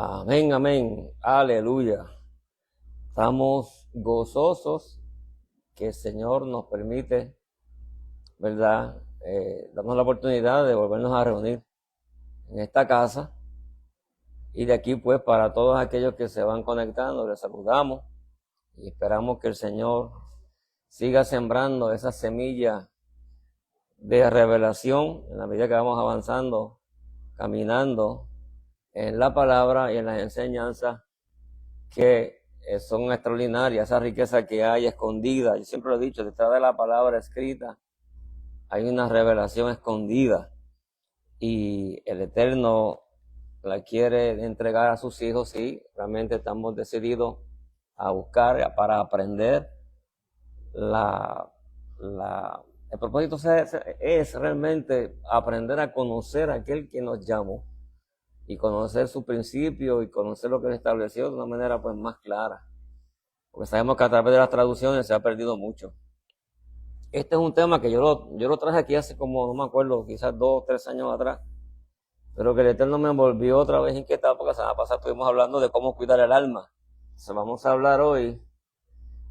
Amén, amén, aleluya. Estamos gozosos que el Señor nos permite, ¿verdad? Darnos la oportunidad de volvernos a reunir en esta casa. Y de aquí, pues, para todos aquellos que se van conectando, les saludamos y esperamos que el Señor siga sembrando esa semilla de revelación en la medida que vamos avanzando, caminando en la palabra y en las enseñanzas que son extraordinarias, esa riqueza que hay escondida. Yo siempre lo he dicho, detrás de la palabra escrita hay una revelación escondida y el Eterno la quiere entregar a sus hijos y realmente estamos decididos a buscar para aprender. El propósito es realmente aprender a conocer a aquel que nos llamó y conocer su principio y conocer lo que él estableció de una manera pues más clara. Porque sabemos que a través de las traducciones se ha perdido mucho. Este es un tema que yo lo traje aquí hace como, no me acuerdo, quizás 2 o 3 años atrás, pero que el Eterno me envolvió otra vez inquietado porque la semana pasada estuvimos hablando de cómo cuidar el alma. Entonces vamos a hablar hoy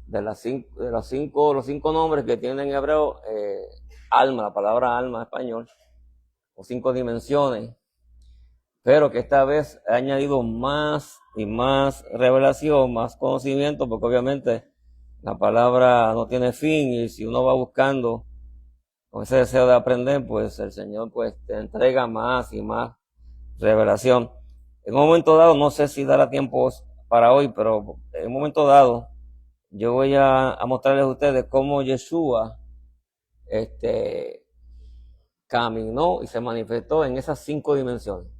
de los cinco nombres que tiene en hebreo alma, la palabra alma en español, o 5 dimensiones, pero que esta vez he añadido más y más revelación, más conocimiento, porque obviamente la palabra no tiene fin y si uno va buscando con ese deseo de aprender, pues el Señor pues te entrega más y más revelación. En un momento dado, no sé si dará tiempo para hoy, pero en un momento dado yo voy a mostrarles a ustedes cómo Yeshua caminó y se manifestó en esas 5 dimensiones.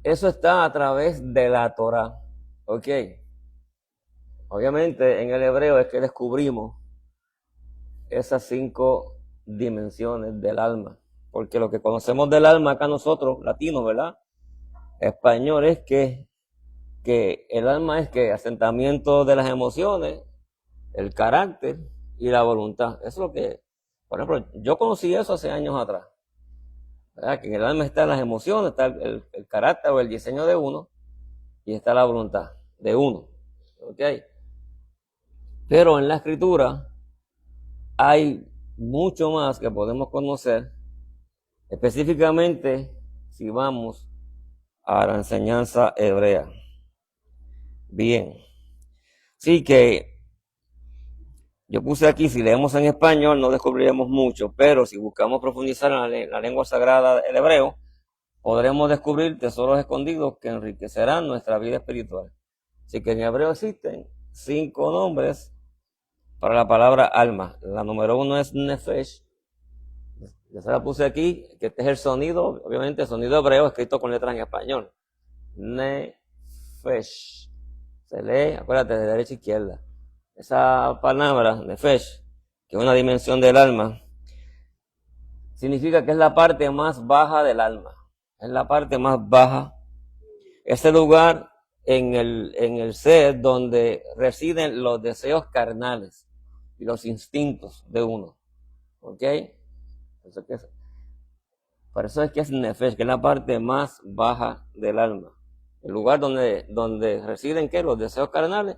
Eso está a través de la Torah. Ok. Obviamente en el hebreo es que descubrimos esas 5 dimensiones del alma. Porque lo que conocemos del alma acá nosotros, latinos, ¿verdad? Español, es que el alma es que asentamiento de las emociones, el carácter y la voluntad. Eso es lo que, por ejemplo, yo conocí eso hace años atrás. ¿Verdad? Que en el alma están las emociones, está el carácter o el diseño de uno y está la voluntad de uno. ¿Ok? Pero en la escritura hay mucho más que podemos conocer, específicamente si vamos a la enseñanza hebrea. Bien. Así que yo puse aquí, si leemos en español no descubriremos mucho, pero si buscamos profundizar en la lengua sagrada del hebreo, podremos descubrir tesoros escondidos que enriquecerán nuestra vida espiritual. Así que en hebreo existen 5 nombres para la palabra alma. La número 1 es nefesh. Ya se la puse aquí, que este es el sonido, obviamente el sonido hebreo escrito con letras en español. Nefesh. Se lee, acuérdate, de derecha a izquierda. Esa palabra, nefesh, que es una dimensión del alma, significa que es la parte más baja del alma. Es la parte más baja. Ese lugar en el ser donde residen los deseos carnales y los instintos de uno. ¿Ok? Por eso es que es nefesh, que es la parte más baja del alma. El lugar donde residen, ¿qué? Los deseos carnales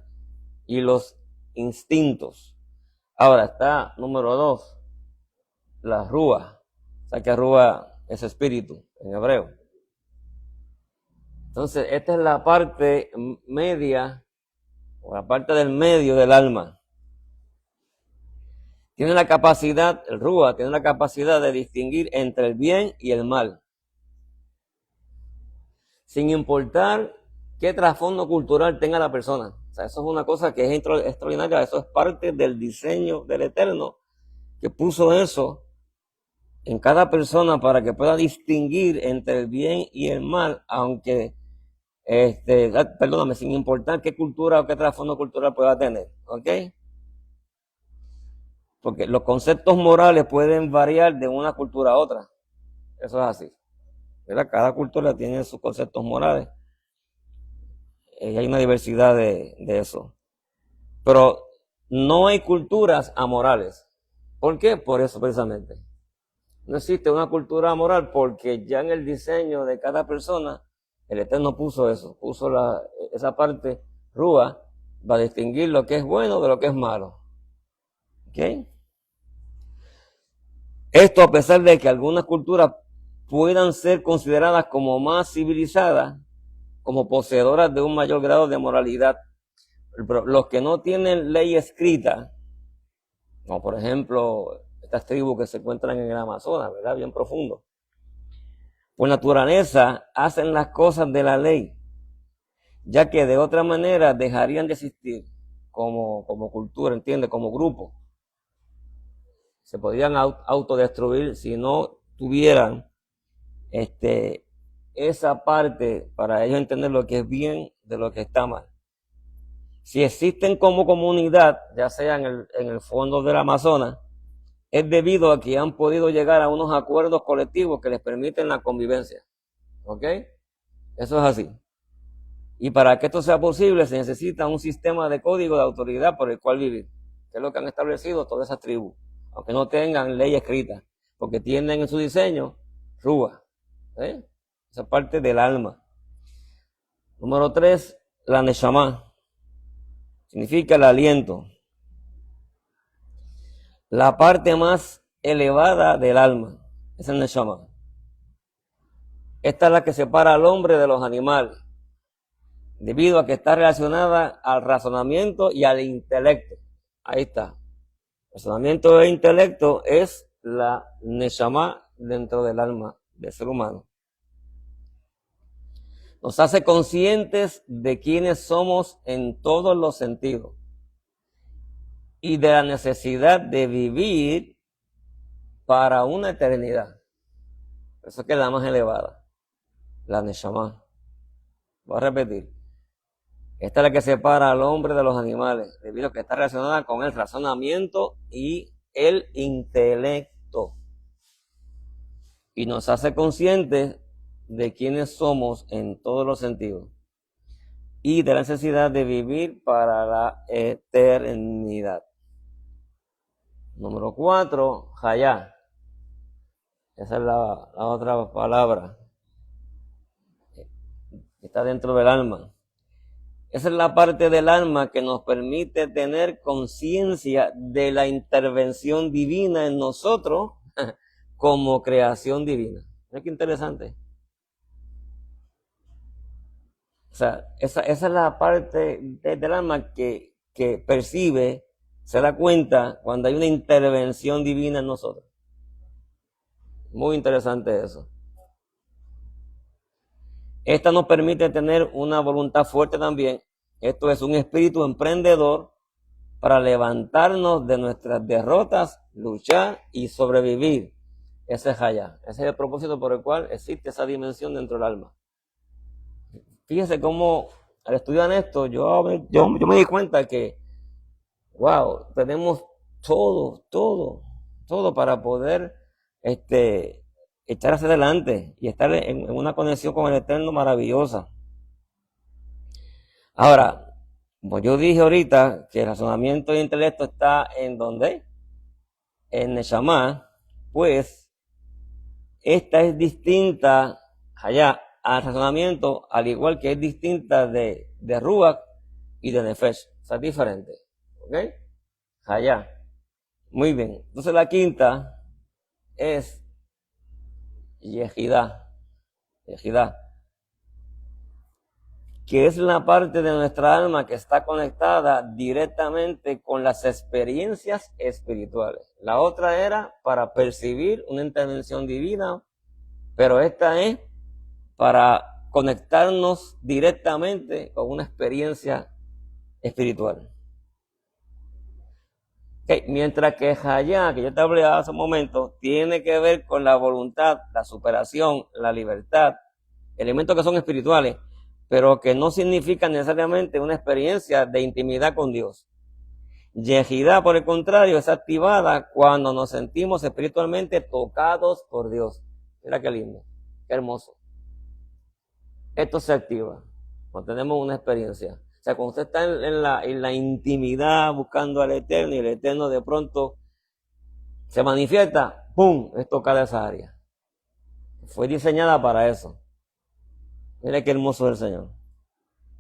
y los instintos. Ahora está número 2, la rúa. O sea que rúa es espíritu en hebreo. Entonces, esta es la parte media, o la parte del medio del alma. Tiene la capacidad, el rúa tiene la capacidad de distinguir entre el bien y el mal. Sin importar qué trasfondo cultural tenga la persona. O sea, eso es una cosa que es extraordinaria, eso es parte del diseño del Eterno, que puso eso en cada persona para que pueda distinguir entre el bien y el mal, aunque, sin importar qué cultura o qué trasfondo cultural pueda tener, ¿ok? Porque los conceptos morales pueden variar de una cultura a otra, eso es así, ¿verdad? Cada cultura tiene sus conceptos morales, y hay una diversidad de eso, pero no hay culturas amorales. ¿Por qué? Por eso precisamente. No existe una cultura moral porque ya en el diseño de cada persona, el Eterno puso eso, puso esa parte rúa para distinguir lo que es bueno de lo que es malo. ¿Ok? Esto a pesar de que algunas culturas puedan ser consideradas como más civilizadas, como poseedoras de un mayor grado de moralidad. Pero los que no tienen ley escrita, como por ejemplo estas tribus que se encuentran en el Amazonas, ¿verdad? Bien profundo. Por naturaleza hacen las cosas de la ley, ya que de otra manera dejarían de existir como cultura, ¿entiendes? Como grupo. Se podrían autodestruir si no tuvieran esa parte para ellos entender lo que es bien de lo que está mal. Si existen como comunidad, ya sea en el fondo del Amazonas, es debido a que han podido llegar a unos acuerdos colectivos que les permiten la convivencia. ¿Ok? Eso es así. Y para que esto sea posible se necesita un sistema de código de autoridad por el cual vivir, que es lo que han establecido todas esas tribus, aunque no tengan ley escrita, porque tienen en su diseño rúa. Esa parte del alma. Número 3, la Neshama. Significa el aliento. La parte más elevada del alma. Es el Neshama. Esta es la que separa al hombre de los animales, debido a que está relacionada al razonamiento y al intelecto. Ahí está. Razonamiento e intelecto es la Neshama dentro del alma del ser humano. Nos hace conscientes de quiénes somos en todos los sentidos y de la necesidad de vivir para una eternidad. Eso es que es la más elevada, la Neshama. Voy a repetir. Esta es la que separa al hombre de los animales, debido a que está relacionada con el razonamiento y el intelecto. Y nos hace conscientes de quiénes somos en todos los sentidos y de la necesidad de vivir para la eternidad. Número 4, Hayá. Esa es la otra palabra. Está dentro del alma. Esa es la parte del alma que nos permite tener conciencia de la intervención divina en nosotros como creación divina. ¿Ves qué interesante? O sea, esa es la parte del alma que percibe, se da cuenta cuando hay una intervención divina en nosotros. Muy interesante eso. Esta nos permite tener una voluntad fuerte también. Esto es un espíritu emprendedor para levantarnos de nuestras derrotas, luchar y sobrevivir. Ese es Hayá. Ese es el propósito por el cual existe esa dimensión dentro del alma. Fíjense cómo al estudiar esto, yo me di cuenta que, wow, tenemos todo para poder echar hacia adelante y estar en una conexión con el Eterno maravillosa. Ahora, como yo dije ahorita, que el razonamiento y el intelecto está en ¿dónde? En Neshama, pues esta es distinta allá al razonamiento, al igual que es distinta de Ruach y de Nefesh. O sea, es diferente. ¿Ok? Allá. Muy bien. Entonces la quinta es Yehidá. Yehidá. Que es la parte de nuestra alma que está conectada directamente con las experiencias espirituales. La otra era para percibir una intervención divina, pero esta es para conectarnos directamente con una experiencia espiritual. Okay. Mientras que Hayá, que yo te hablé hace un momento, tiene que ver con la voluntad, la superación, la libertad, elementos que son espirituales, pero que no significan necesariamente una experiencia de intimidad con Dios. Yehidá, por el contrario, es activada cuando nos sentimos espiritualmente tocados por Dios. Mira qué lindo, qué hermoso. Esto se activa cuando tenemos una experiencia. O sea, cuando usted está en la intimidad buscando al Eterno y el Eterno de pronto se manifiesta, ¡pum!, es tocada esa área. Fue diseñada para eso. Mire qué hermoso es el Señor.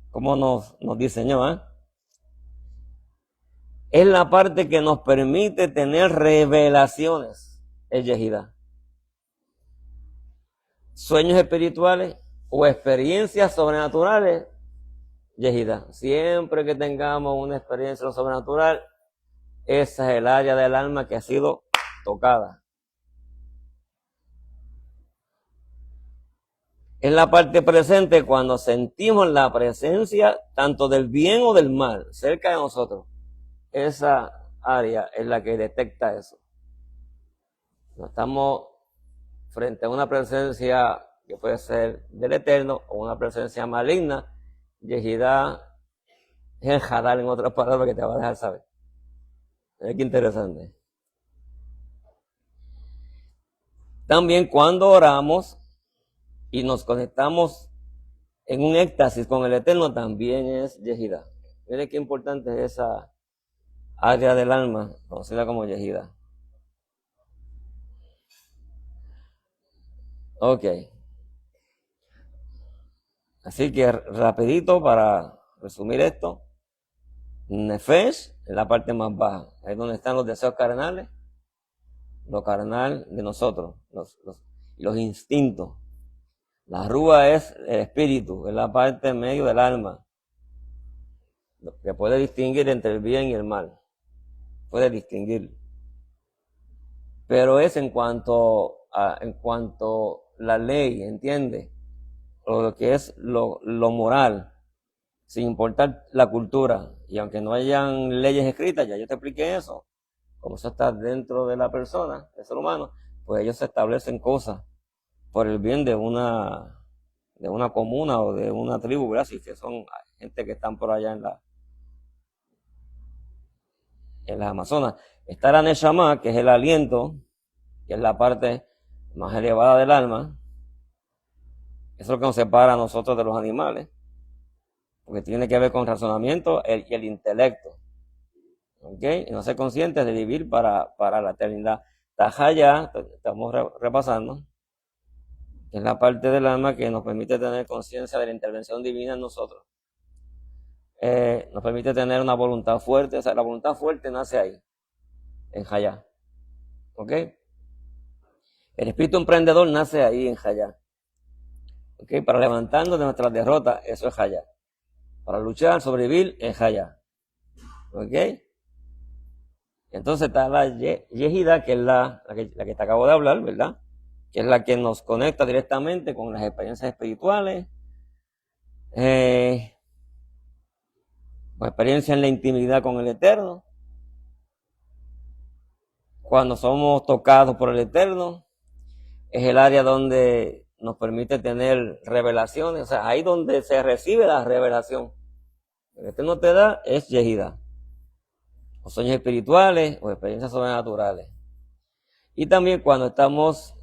Cómo nos diseñó, ¿eh? Es la parte que nos permite tener revelaciones, es Yehidá. Sueños espirituales o experiencias sobrenaturales, Yehidá. Siempre que tengamos una experiencia sobrenatural, esa es el área del alma que ha sido tocada. Es la parte presente cuando sentimos la presencia tanto del bien o del mal cerca de nosotros. Esa área es la que detecta eso. No estamos frente a una presencia que puede ser del Eterno o una presencia maligna. Yehidá es el Hadar, en otras palabras, que te va a dejar saber. Qué interesante. También cuando oramos y nos conectamos en un éxtasis con el Eterno, también es Yehidá. Mire qué importante es esa área del alma, conocida como Yehidá. Ok. Así que rapidito para resumir esto. Nefesh es la parte más baja. Ahí es donde están los deseos carnales, lo carnal de nosotros, los instintos. La rúa es el espíritu, es la parte en medio del alma, que puede distinguir entre el bien y el mal. Puede distinguir. Pero es en cuanto la ley, ¿entiende? O lo que es lo moral, sin importar la cultura. Y aunque no hayan leyes escritas, ya yo te expliqué eso, como eso está dentro de la persona, del ser humano, pues ellos se establecen cosas por el bien de una comuna o de una tribu, ¿verdad? Si que son gente que están por allá en las Amazonas. Está la Neshama, que es el aliento, que es la parte más elevada del alma. Eso es lo que nos separa a nosotros de los animales, porque tiene que ver con razonamiento y el intelecto. ¿Ok? Y no ser conscientes de vivir para la eternidad. Tajaya, estamos repasando, que es la parte del alma que nos permite tener conciencia de la intervención divina en nosotros. Nos permite tener una voluntad fuerte. O sea, la voluntad fuerte nace ahí, en Hayá. ¿Ok? El espíritu emprendedor nace ahí, en Hayá. ¿Ok? Para levantarnos de nuestras derrotas, eso es Hayá. Para luchar, sobrevivir, es Hayá. ¿Ok? Entonces está la Yehidá, que es la que te acabo de hablar, ¿verdad? Que es la que nos conecta directamente con las experiencias espirituales, con experiencia en la intimidad con el Eterno, cuando somos tocados por el Eterno, es el área donde nos permite tener revelaciones, o sea, ahí donde se recibe la revelación. El Eterno te da es Yehidá, o sueños espirituales o experiencias sobrenaturales. Y también cuando estamos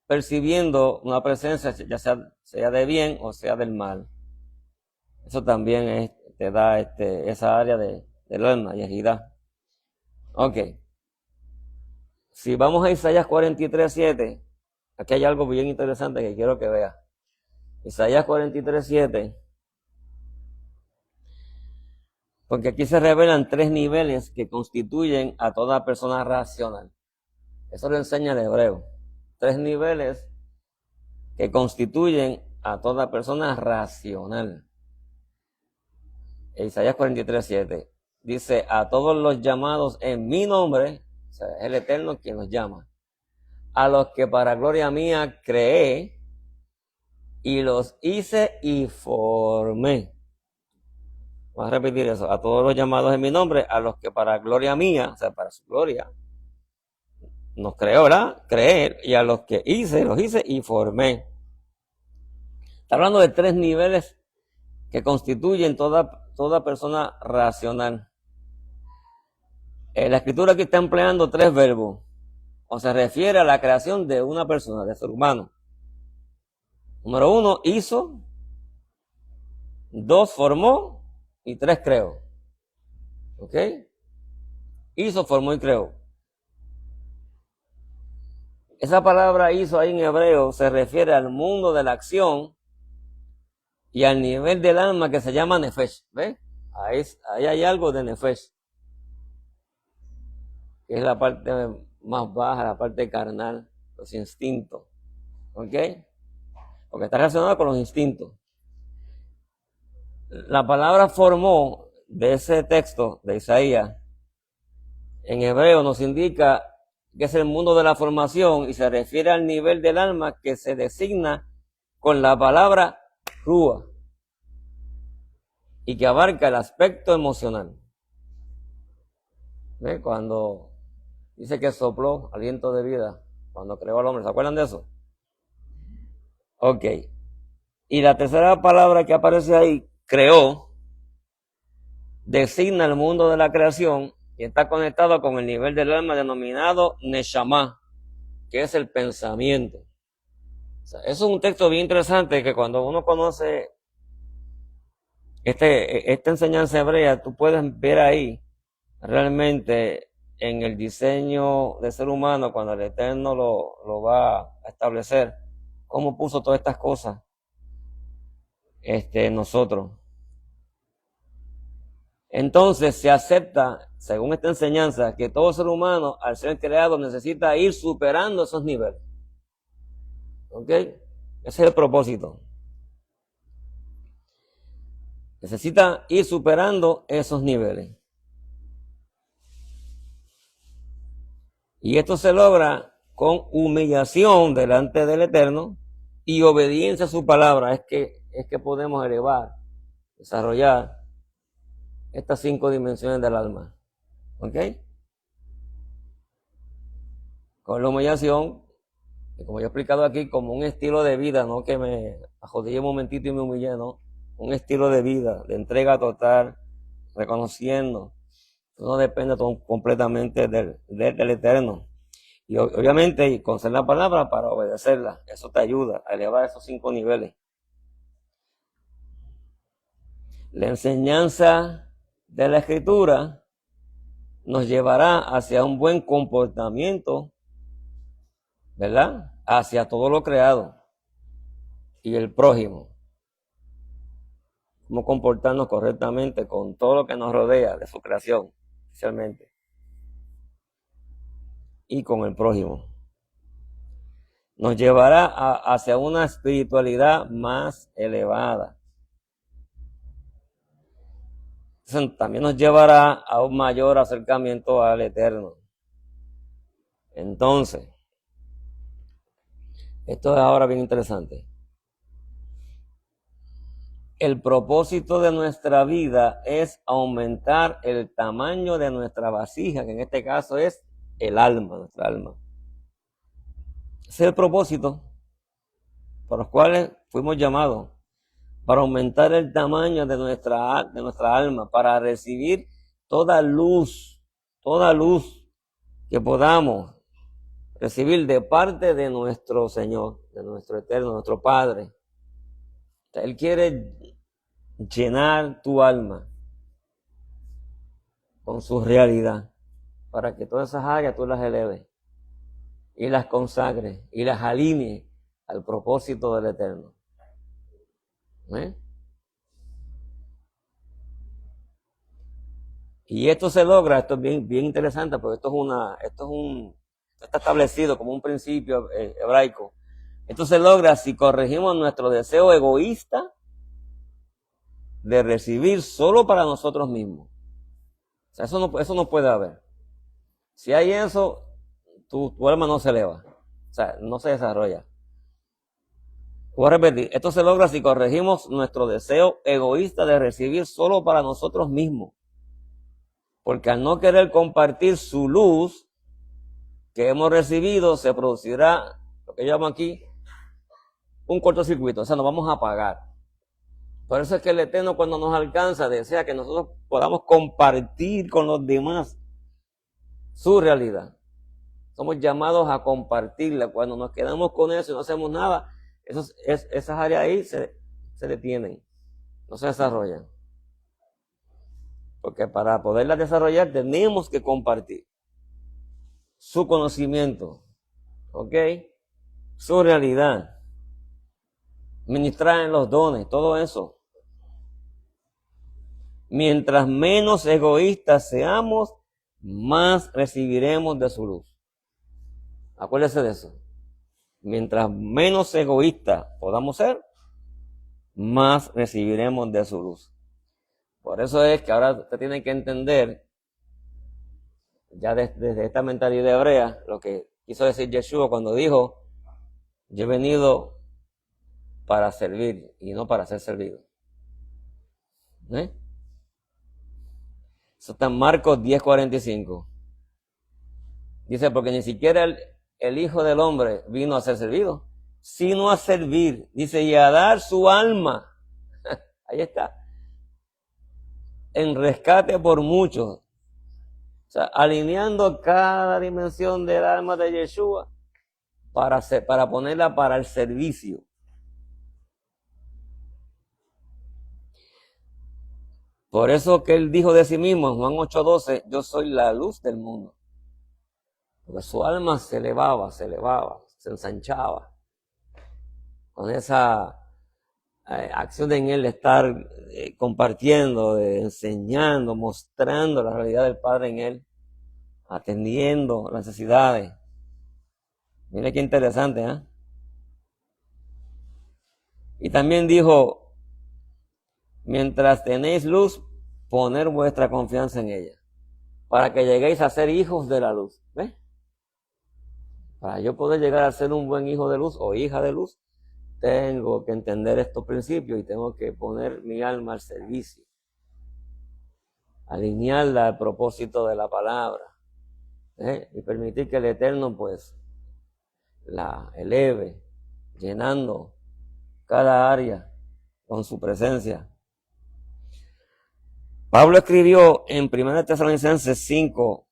percibiendo una presencia, ya sea de bien o sea del mal. Eso también te da esa área del alma, Yehidá. Ok. Si vamos a Isaías 43:7, aquí hay algo bien interesante que quiero que veas. Isaías 43:7, porque aquí se revelan 3 niveles que constituyen a toda persona racional. Eso lo enseña el hebreo. 3 niveles que constituyen a toda persona racional. Isaías 43:7 dice: a todos los llamados en mi nombre, o sea, es el Eterno quien los llama, a los que para gloria mía creé y los hice y formé. Vamos a repetir eso: a todos los llamados en mi nombre, a los que para gloria mía, o sea, para su gloria, nos creó, ¿verdad? Creer, y a los que los hice y formé. Está hablando de 3 niveles que constituyen toda persona racional. La escritura aquí está empleando 3 verbos, o se refiere a la creación de una persona, de ser humano. Número 1, hizo. 2, formó. Y 3, creó. ¿Ok? Hizo, formó y creó. Esa palabra hizo ahí en hebreo se refiere al mundo de la acción y al nivel del alma que se llama nefesh. ¿Ves? Ahí hay algo de nefesh, que es la parte más baja, la parte carnal, los instintos. ¿Ok? Porque está relacionado con los instintos. La palabra formó de ese texto de Isaías en hebreo nos indica que es el mundo de la formación y se refiere al nivel del alma que se designa con la palabra rúa y que abarca el aspecto emocional. ¿Ve? Cuando dice que sopló aliento de vida cuando creó al hombre, ¿se acuerdan de eso? Ok. Y la tercera palabra que aparece ahí, creó, designa el mundo de la creación y está conectado con el nivel del alma denominado Neshama, que es el pensamiento. O sea, eso es un texto bien interesante que cuando uno conoce esta enseñanza hebrea, tú puedes ver ahí realmente en el diseño del ser humano, cuando el Eterno lo va a establecer, cómo puso todas estas cosas en nosotros. Entonces se acepta, según esta enseñanza, que todo ser humano, al ser creado, necesita ir superando esos niveles. ¿Ok? Ese es el propósito. Necesita ir superando esos niveles. Y esto se logra con humillación delante del Eterno y obediencia a su palabra. Es que podemos elevar, desarrollar estas 5 dimensiones del alma. ¿Ok? Con la humillación, como yo he explicado aquí, como un estilo de vida, no que me ajodillé un momentito y me humillé, no. Un estilo de vida, de entrega total, reconociendo. No depende completamente del Eterno. Y obviamente conocer la palabra para obedecerla. Eso te ayuda a elevar esos 5 niveles. La enseñanza de la Escritura nos llevará hacia un buen comportamiento, ¿verdad? Hacia todo lo creado y el prójimo. Cómo comportarnos correctamente con todo lo que nos rodea de su creación, especialmente. Y con el prójimo. Nos llevará hacia una espiritualidad más elevada. También nos llevará a un mayor acercamiento al Eterno. Entonces, esto es ahora bien interesante. El propósito de nuestra vida es aumentar el tamaño de nuestra vasija, que en este caso es el alma, nuestra alma. Ese es el propósito por los cuales fuimos llamados, para aumentar el tamaño de nuestra alma, para recibir toda luz que podamos recibir de parte de nuestro Señor, de nuestro Eterno, nuestro Padre. Él quiere llenar tu alma con su realidad, para que todas esas áreas tú las eleves y las consagres y las alinees al propósito del Eterno. ¿Eh? Y esto se logra, esto es bien interesante, porque esto está establecido como un principio hebraico. Esto se logra si corregimos nuestro deseo egoísta de recibir solo para nosotros mismos. O sea, eso no puede haber. Si hay eso, tu alma no se eleva. O sea, no se desarrolla. Voy a repetir, esto se logra si corregimos nuestro deseo egoísta de recibir solo para nosotros mismos. Porque al no querer compartir su luz que hemos recibido, se producirá lo que llamo aquí un cortocircuito. O sea, nos vamos a apagar. Por eso es que el Eterno, cuando nos alcanza, desea que nosotros podamos compartir con los demás su realidad. Somos llamados a compartirla. Cuando nos quedamos con eso y no hacemos nada, esas áreas ahí se detienen, no se desarrollan. Porque para poderlas desarrollar tenemos que compartir su conocimiento, ¿ok? Su realidad, ministrar en los dones, todo eso. Mientras menos egoístas seamos, más recibiremos de su luz. Acuérdese de eso. Mientras menos egoístas podamos ser, más recibiremos de su luz. Por eso es que ahora usted tiene que entender, ya desde esta mentalidad hebrea, lo que quiso decir Yeshua cuando dijo, yo he venido para servir y no para ser servido. Eso está en Marcos 10:45. Dice, porque ni siquiera el Hijo del Hombre vino a ser servido, sino a servir. Dice, y a dar su alma. Ahí está. En rescate por muchos. O sea, alineando cada dimensión del alma de Yeshua para ponerla para el servicio. Por eso que él dijo de sí mismo en Juan 8:12, yo soy la luz del mundo. Porque su alma se elevaba, se ensanchaba. Con esa acción en él de estar compartiendo, enseñando, mostrando la realidad del Padre en él, atendiendo las necesidades. Mire qué interesante, ¿eh? Y también dijo, mientras tenéis luz, poner vuestra confianza en ella, para que lleguéis a ser hijos de la luz. ¿Ves? Para yo poder llegar a ser un buen hijo de luz o hija de luz, tengo que entender estos principios y tengo que poner mi alma al servicio, alinearla al propósito de la palabra, y permitir que el Eterno pues la eleve, llenando cada área con su presencia. Pablo escribió en 1 Tesalonicenses 5,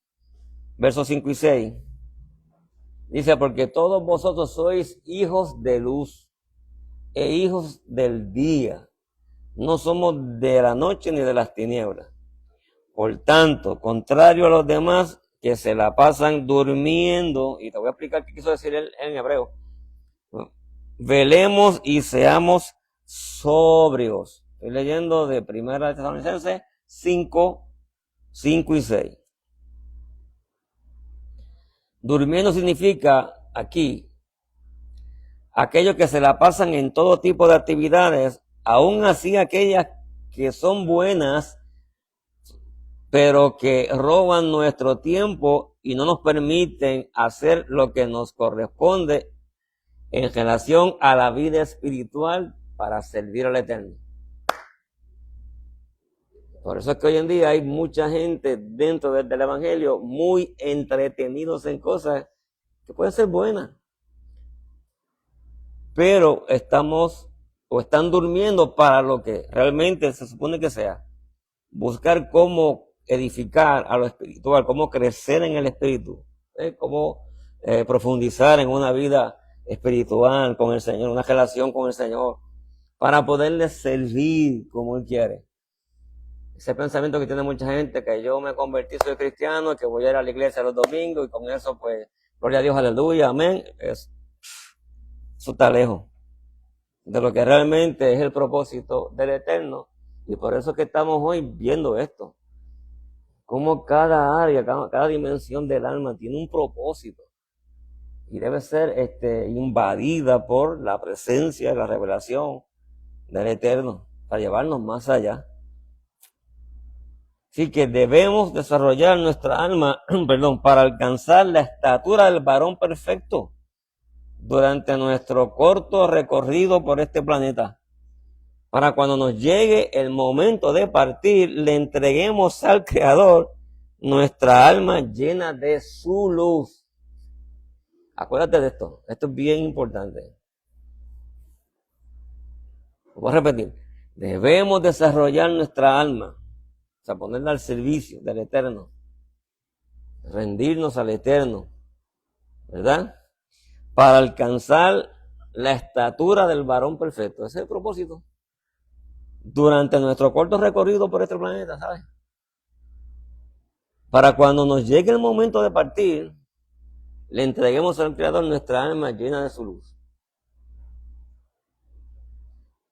versos 5 y 6, dice, porque todos vosotros sois hijos de luz e hijos del día, no somos de la noche ni de las tinieblas. Por tanto, contrario a los demás que se la pasan durmiendo, y te voy a explicar qué quiso decir él en hebreo, velemos y seamos sobrios. Estoy leyendo de 1 Tesalonicenses 5 y 6. Durmiendo significa aquí aquellos que se la pasan en todo tipo de actividades, aún así aquellas que son buenas, pero que roban nuestro tiempo y no nos permiten hacer lo que nos corresponde en relación a la vida espiritual para servir al Eterno. Por eso es que hoy en día hay mucha gente dentro del Evangelio muy entretenidos en cosas que pueden ser buenas, pero están durmiendo para lo que realmente se supone que sea. Buscar cómo edificar a lo espiritual, cómo crecer en el espíritu, cómo profundizar en una vida espiritual con el Señor, una relación con el Señor, para poderle servir como Él quiere. Ese pensamiento que tiene mucha gente, que yo me convertí, soy cristiano, que voy a ir a la iglesia los domingos y con eso pues, gloria a Dios, aleluya, amén, eso está lejos de lo que realmente es el propósito del Eterno. Y por eso es que estamos hoy viendo esto. Como cada área, cada dimensión del alma tiene un propósito. Y debe ser invadida por la presencia, la revelación del Eterno, para llevarnos más allá. Así que debemos desarrollar nuestra alma, para alcanzar la estatura del varón perfecto durante nuestro corto recorrido por este planeta. Para cuando nos llegue el momento de partir, le entreguemos al Creador nuestra alma llena de su luz. Acuérdate de esto es bien importante. Voy a repetir, debemos desarrollar nuestra alma, o sea, ponerla al servicio del Eterno, rendirnos al Eterno, ¿verdad? Para alcanzar la estatura del varón perfecto. Ese es el propósito. Durante nuestro corto recorrido por este planeta, ¿sabes? Para cuando nos llegue el momento de partir, le entreguemos al Creador nuestra alma llena de su luz.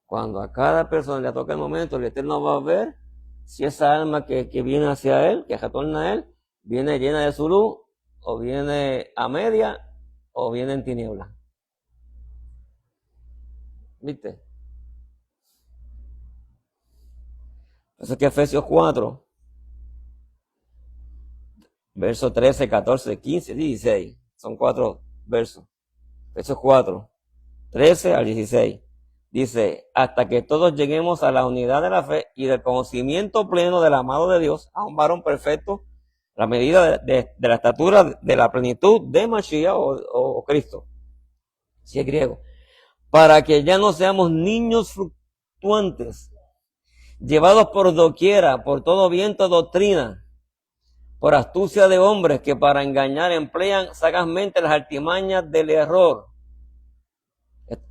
Cuando a cada persona le toca el momento, el Eterno va a ver si esa alma que viene hacia Él, que retorna a Él, viene llena de su luz, o viene a media, o viene en tinieblas. ¿Viste? Eso es que Efesios 4, versos 13, 14, 15, 16. Son 4 versos. Efesios 4, 13 al 16. Dice, hasta que todos lleguemos a la unidad de la fe y del conocimiento pleno del amado de Dios, a un varón perfecto, la medida de la estatura de la plenitud de Mashiach o Cristo. Si es griego. Para que ya no seamos niños fluctuantes, llevados por doquiera, por todo viento de doctrina, por astucia de hombres que para engañar emplean sagazmente las artimañas del error.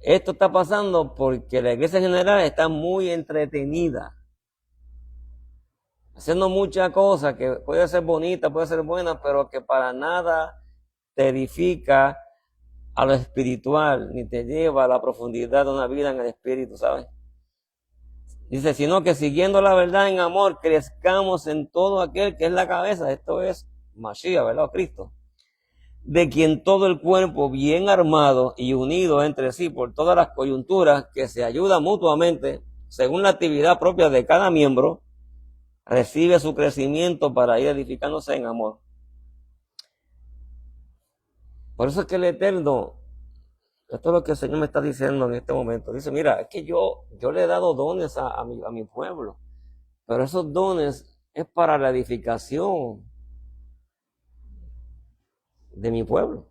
Esto está pasando porque la iglesia en general está muy entretenida, haciendo muchas cosas que puede ser bonita, puede ser buena, pero que para nada te edifica a lo espiritual, ni te lleva a la profundidad de una vida en el espíritu, ¿sabes? Dice, sino que siguiendo la verdad en amor, crezcamos en todo aquel que es la cabeza. Esto es Mashiach, ¿verdad? Cristo. De quien todo el cuerpo bien armado y unido entre sí por todas las coyunturas que se ayuda mutuamente, según la actividad propia de cada miembro, recibe su crecimiento para ir edificándose en amor. Por eso es que el Eterno, esto es lo que el Señor me está diciendo en este momento. Dice, mira, es que yo le he dado dones a mi pueblo, pero esos dones es para la edificación de mi pueblo.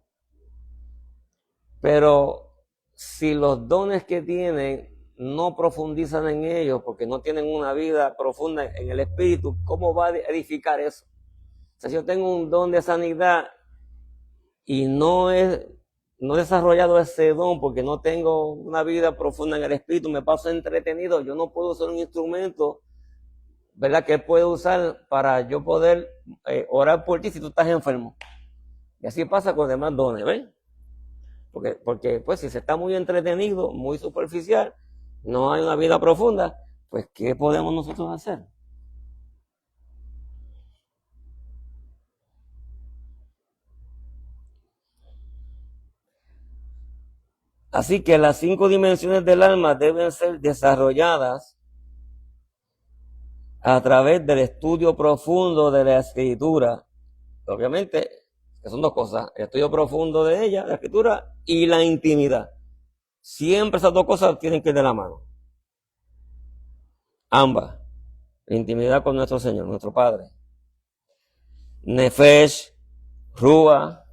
Pero si los dones que tienen no profundizan en ellos, porque no tienen una vida profunda en el espíritu, ¿cómo va a edificar eso? O sea, si yo tengo un don de sanidad y no he desarrollado ese don porque no tengo una vida profunda en el espíritu, me paso entretenido, yo no puedo usar un instrumento, ¿verdad?, que puedo usar para yo poder orar por ti si tú estás enfermo. Y así pasa con los demás dones, ¿ven? Porque pues si se está muy entretenido, muy superficial, no hay una vida profunda, pues ¿qué podemos nosotros hacer? Así que las 5 dimensiones del alma deben ser desarrolladas a través del estudio profundo de la escritura. Obviamente, que son 2 cosas, el estudio profundo de ella, la escritura, y la intimidad. Siempre esas 2 cosas tienen que ir de la mano. Ambas. La intimidad con nuestro Señor, nuestro Padre. Nefesh, Rúa,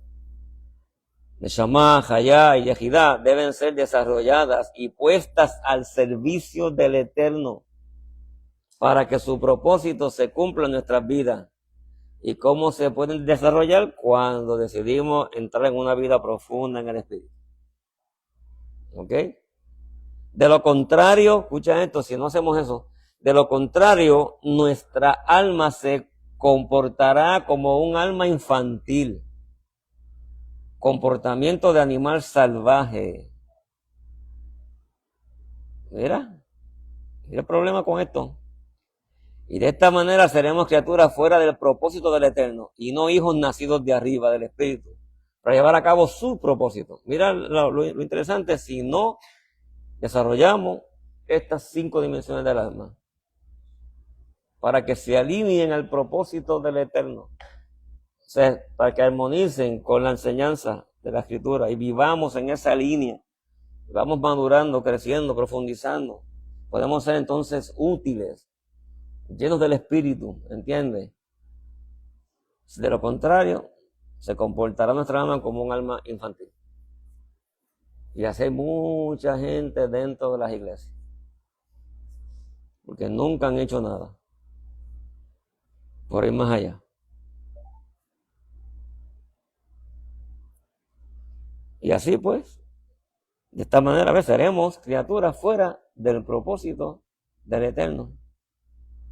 Neshama, Hayá y Yehidá deben ser desarrolladas y puestas al servicio del Eterno para que su propósito se cumpla en nuestras vidas. ¿Y cómo se pueden desarrollar? Cuando decidimos entrar en una vida profunda en el Espíritu. ¿Ok? De lo contrario, escucha esto, si no hacemos eso, de lo contrario, nuestra alma se comportará como un alma infantil. Comportamiento de animal salvaje. Mira el problema con esto. Y de esta manera seremos criaturas fuera del propósito del Eterno y no hijos nacidos de arriba del Espíritu para llevar a cabo su propósito. Mira lo interesante, si no desarrollamos estas 5 dimensiones del alma para que se alineen al propósito del Eterno, o sea, para que armonicen con la enseñanza de la Escritura y vivamos en esa línea, vamos madurando, creciendo, profundizando, podemos ser entonces útiles, llenos del Espíritu, ¿entiendes? De lo contrario, se comportará nuestra alma como un alma infantil. Y así hay mucha gente dentro de las iglesias, porque nunca han hecho nada por ir más allá. Y así pues, de esta manera seremos criaturas fuera del propósito del Eterno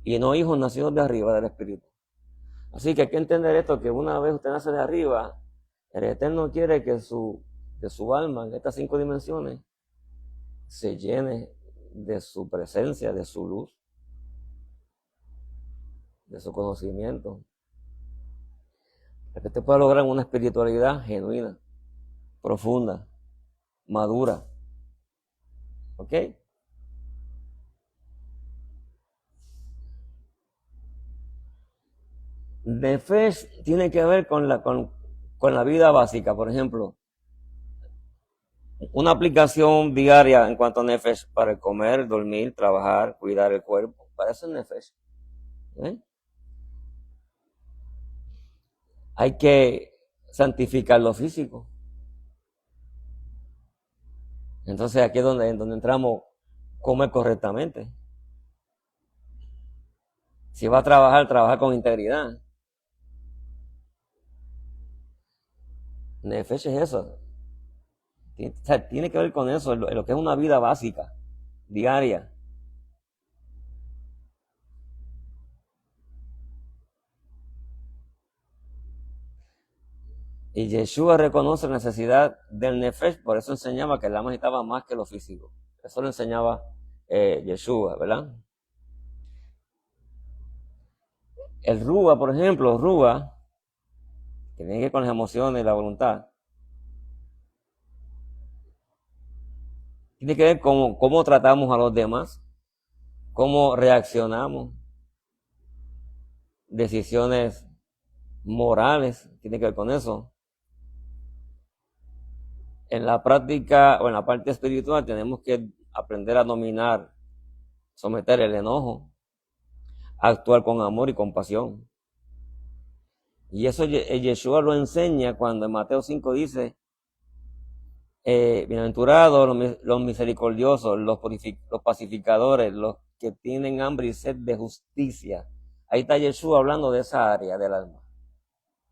y no hijos nacidos de arriba del Espíritu. Así que hay que entender esto, que una vez usted nace de arriba, El Eterno quiere que su alma en estas 5 dimensiones se llene de su presencia, de su luz, de su conocimiento, para que usted pueda lograr una espiritualidad genuina, profunda, madura. ¿Ok? Nefesh tiene que ver con la vida básica. Por ejemplo, una aplicación diaria en cuanto a Nefesh para comer, dormir, trabajar, cuidar el cuerpo. Para eso es Nefesh. ¿Eh? Hay que santificar lo físico. Entonces aquí es donde entramos, comer correctamente. Si va a trabajar con integridad. Nefesh es eso. O sea, tiene que ver con eso, lo que es una vida básica, diaria. Y Yeshua reconoce la necesidad del Nefesh, por eso enseñaba que el alma necesitaba más que lo físico. Eso lo enseñaba Yeshua, ¿verdad? El Rúa, por ejemplo, Rúa, que tiene que ver con las emociones y la voluntad, tiene que ver con cómo tratamos a los demás, cómo reaccionamos, decisiones morales, tiene que ver con eso. En la práctica o en la parte espiritual tenemos que aprender a dominar, someter el enojo, actuar con amor y compasión. Y eso Yeshua lo enseña cuando en Mateo 5 dice, bienaventurados los misericordiosos, los pacificadores, los que tienen hambre y sed de justicia. Ahí está Yeshua hablando de esa área del alma,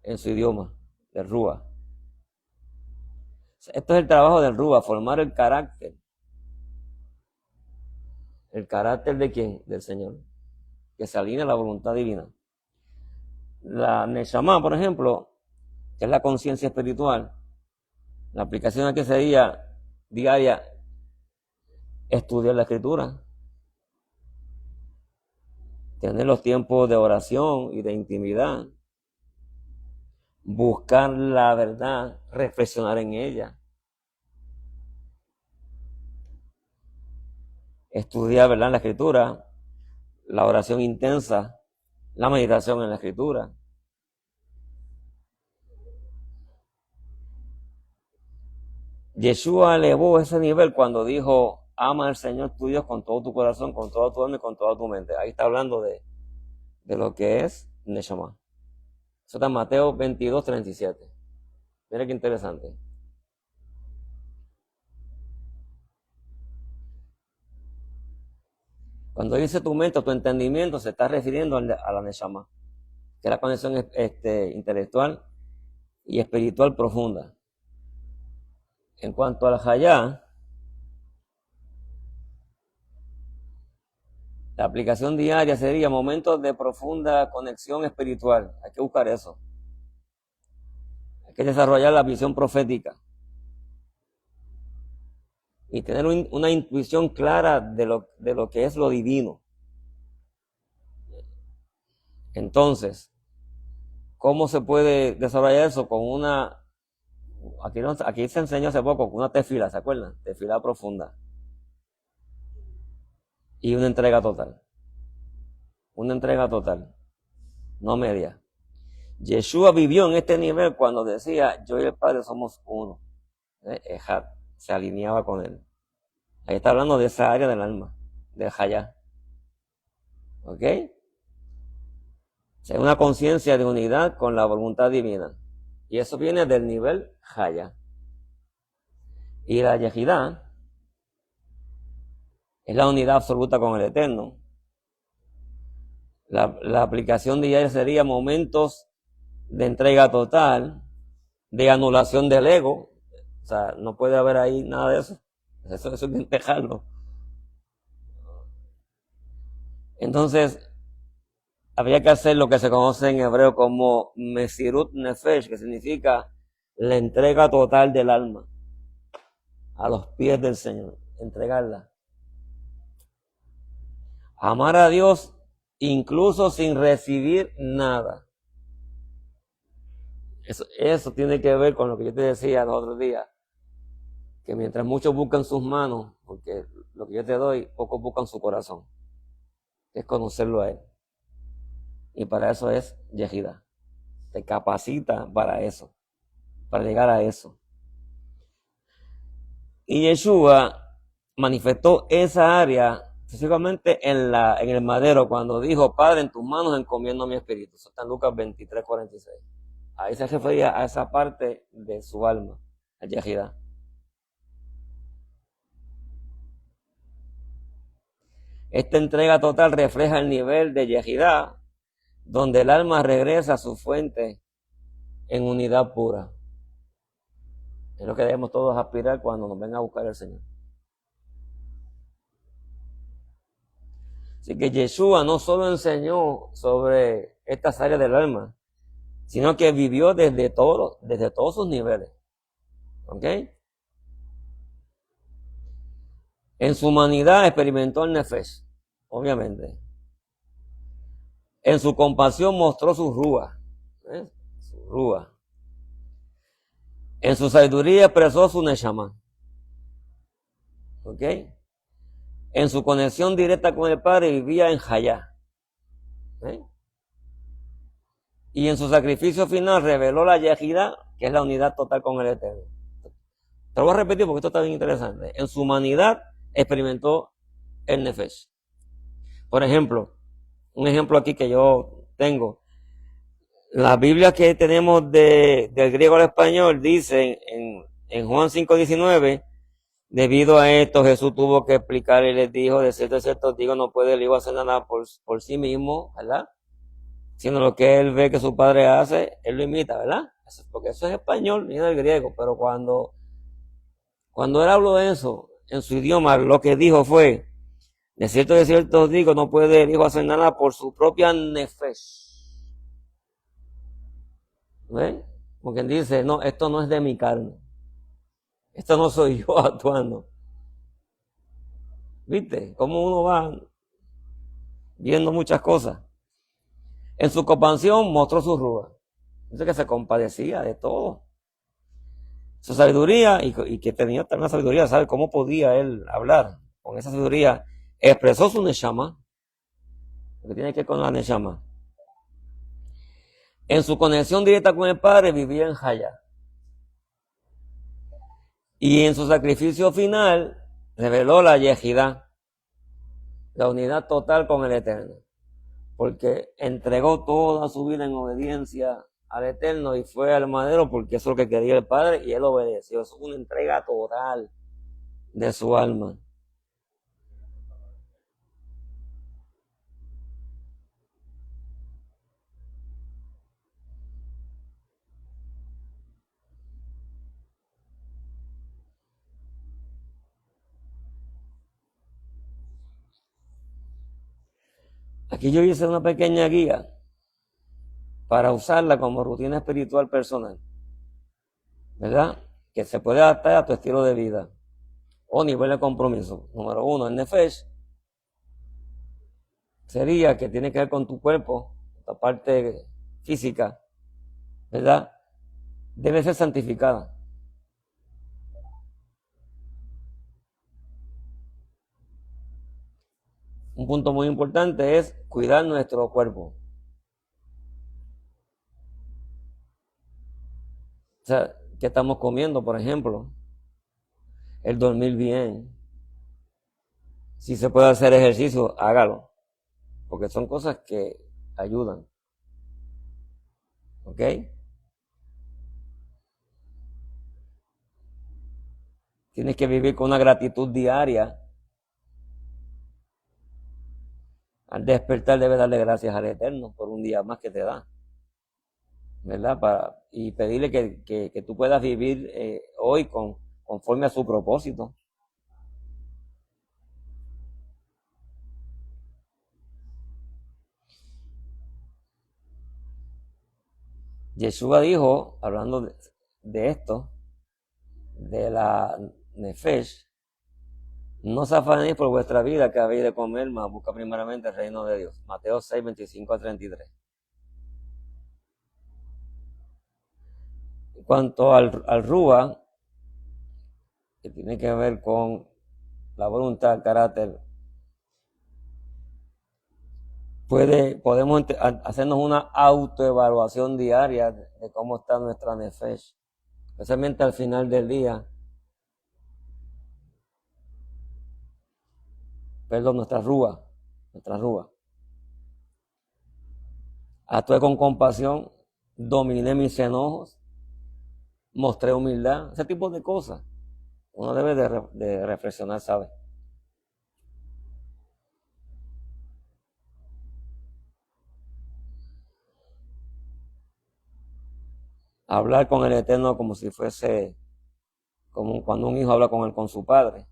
en su idioma, del Rúa. Esto es el trabajo del Rúa, formar el carácter. ¿El carácter de quién? Del Señor, que se alinea a la voluntad divina. La Neshama, por ejemplo, que es la conciencia espiritual, la aplicación aquí sería diaria, estudiar la escritura, tener los tiempos de oración y de intimidad, buscar la verdad, reflexionar en ella, estudiar, ¿verdad?, la escritura, la oración intensa, la meditación en la escritura. Yeshua elevó ese nivel cuando dijo, ama al Señor tu Dios con todo tu corazón, con toda tu alma y con toda tu mente. Ahí está hablando de lo que es Neshama. Eso está en Mateo 22:37. Mira qué interesante. Cuando dice tu mente o tu entendimiento, se está refiriendo a la Neshama, que es la conexión intelectual y espiritual profunda. En cuanto al Hayá, la aplicación diaria sería momentos de profunda conexión espiritual. Hay que buscar eso. Hay que desarrollar la visión profética y tener una intuición clara de lo que es lo divino. Entonces, ¿cómo se puede desarrollar eso? Con aquí se enseñó hace poco, con una tefila, ¿se acuerdan? Tefila profunda. Y una entrega total. Una entrega total, no media. Yeshua vivió en este nivel cuando decía, yo y el Padre somos uno. Ejad, se alineaba con él. Ahí está hablando de esa área del alma, del Hayá. ¿Ok? Es una conciencia de unidad con la voluntad divina. Y eso viene del nivel Hayá. Y la Yehidá es la unidad absoluta con el Eterno. La aplicación diaria sería momentos de entrega total, de anulación del ego. O sea, no puede haber ahí nada de eso. Eso hay que dejarlo. Entonces, habría que hacer lo que se conoce en hebreo como Mesirut Nefesh, que significa la entrega total del alma a los pies del Señor, entregarla. Amar a Dios incluso sin recibir nada. Eso tiene que ver con lo que yo te decía los otros días, que mientras muchos buscan sus manos, porque lo que yo te doy, pocos buscan su corazón, que es conocerlo a Él. Y para eso es Yehida. Te capacita para eso, para llegar a eso. Y Yeshua manifestó esa área específicamente en el madero, cuando dijo: Padre, en tus manos encomiendo mi espíritu. Eso está en Lucas 23:46. Ahí se refería a esa parte de su alma, a Yehida. Esta entrega total refleja el nivel de Yehida, donde el alma regresa a su fuente en unidad pura. Es lo que debemos todos aspirar cuando nos venga a buscar el Señor. Así que Yeshua no solo enseñó sobre estas áreas del alma, sino que vivió desde todos sus niveles. ¿Ok? En su humanidad experimentó el Nefesh, obviamente. En su compasión mostró su rúa. Su rúa. En su sabiduría expresó su Neshama. ¿Ok? En su conexión directa con el Padre vivía en Hayá. ¿Ok? Y en su sacrificio final reveló la Yehida, que es la unidad total con el Eterno. Te lo voy a repetir porque esto está bien interesante. En su humanidad experimentó el Nefesh. Por ejemplo, un ejemplo aquí que yo tengo. La Biblia que tenemos del griego al español dice en Juan 5:19, debido a esto Jesús tuvo que explicar y les dijo: de cierto digo, no puede el hijo hacer nada por sí mismo, ¿verdad? Sino lo que él ve que su padre hace, él lo imita, ¿verdad? Porque eso es español, viene del griego, pero cuando él habló de eso, en su idioma, lo que dijo fue: de cierto digo, no puede el hijo hacer nada por su propia nefesh. ¿Ven? Porque él dice: no, esto no es de mi carne. Esto no soy yo actuando. ¿Viste? Cómo uno va viendo muchas cosas. En su compasión mostró su rúa. Dice que se compadecía de todo. Su sabiduría, y que tenía una sabiduría, ¿sabe cómo podía él hablar? Con esa sabiduría expresó su neshama, lo que tiene que ver con la neshama. En su conexión directa con el Padre vivía en Hayá. Y en su sacrificio final reveló la Yehida, la unidad total con el Eterno. Porque entregó toda su vida en obediencia al Eterno y fue al madero porque eso es lo que quería el Padre y él obedeció. Es una entrega total de su alma. Aquí yo hice una pequeña guía para usarla como rutina espiritual personal, ¿verdad? Que se puede adaptar a tu estilo de vida o nivel de compromiso. Número 1, el Nefesh sería que tiene que ver con tu cuerpo, la parte física, ¿verdad? Debe ser santificada. Un punto muy importante es cuidar nuestro cuerpo. O sea, ¿qué estamos comiendo, por ejemplo? El dormir bien. Si se puede hacer ejercicio, hágalo. Porque son cosas que ayudan. ¿Ok? Tienes que vivir con una gratitud diaria. Al despertar debes darle gracias al Eterno por un día más que te da. ¿Verdad? Y pedirle que tú puedas vivir hoy conforme a su propósito. Yeshua dijo, hablando de esto, de la Nefesh, no os afanéis por vuestra vida que habéis de comer, mas busca primeramente el reino de Dios. Mateo 6, 25 a 33. En cuanto al Rúa, que tiene que ver con la voluntad, el carácter, podemos hacernos una autoevaluación diaria de cómo está nuestra Nefesh, especialmente al final del día. Perdón, nuestra Rúa. Actué con compasión, dominé mis enojos, mostré humildad, ese tipo de cosas. Uno debe de reflexionar, ¿sabe? Hablar con el Eterno como si fuese, como cuando un hijo habla con su padre.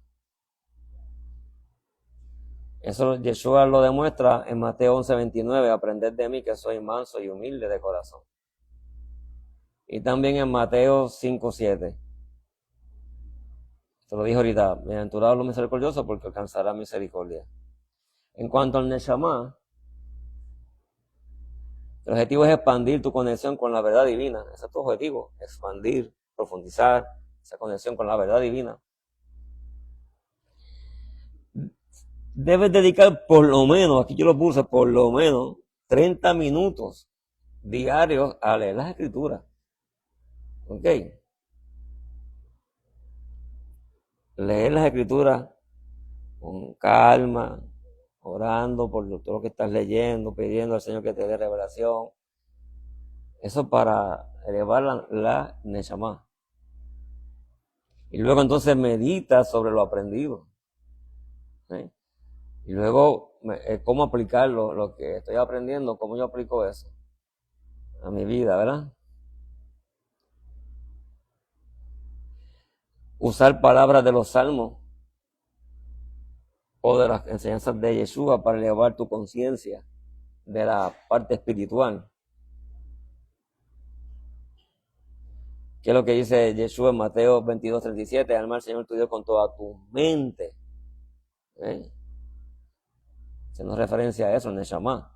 Eso Yeshua lo demuestra en Mateo 11:29, aprended de mí que soy manso y humilde de corazón. Y también en Mateo 5:7. Se lo dijo ahorita, bienaventurados los misericordiosos porque alcanzará misericordia. En cuanto al Neshama, el objetivo es expandir tu conexión con la verdad divina. Ese es tu objetivo, expandir, profundizar esa conexión con la verdad divina. Debes dedicar por lo menos, aquí yo lo puse, por lo menos 30 minutos diarios a leer las escrituras. ¿Ok? Leer las escrituras con calma, orando por todo lo que estás leyendo, pidiendo al Señor que te dé revelación. Eso para elevar la Neshama. Y luego entonces medita sobre lo aprendido. ¿Sí? Y luego, cómo aplicarlo, lo que estoy aprendiendo, cómo yo aplico eso a mi vida, ¿verdad? Usar palabras de los salmos o de las enseñanzas de Yeshua para elevar tu conciencia de la parte espiritual. ¿Qué es lo que dice Yeshua en Mateo 22:37? Alma al Señor tu Dios con toda tu mente. Se nos referencia a eso, Neshama.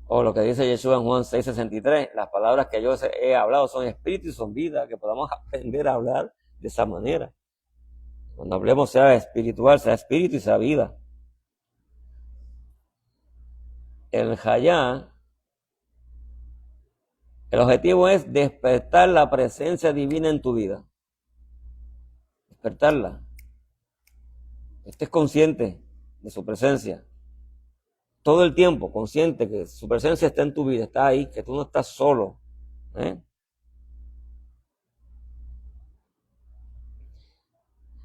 O lo que dice Yeshua en Juan 6:63, las palabras que yo he hablado son espíritu y son vida, que podamos aprender a hablar de esa manera. Cuando hablemos sea espiritual, sea espíritu y sea vida. El Hayá, el objetivo es despertar la presencia divina en tu vida. Despertarla. Estés consciente de su presencia. Todo el tiempo, consciente que su presencia está en tu vida, está ahí, que tú no estás solo.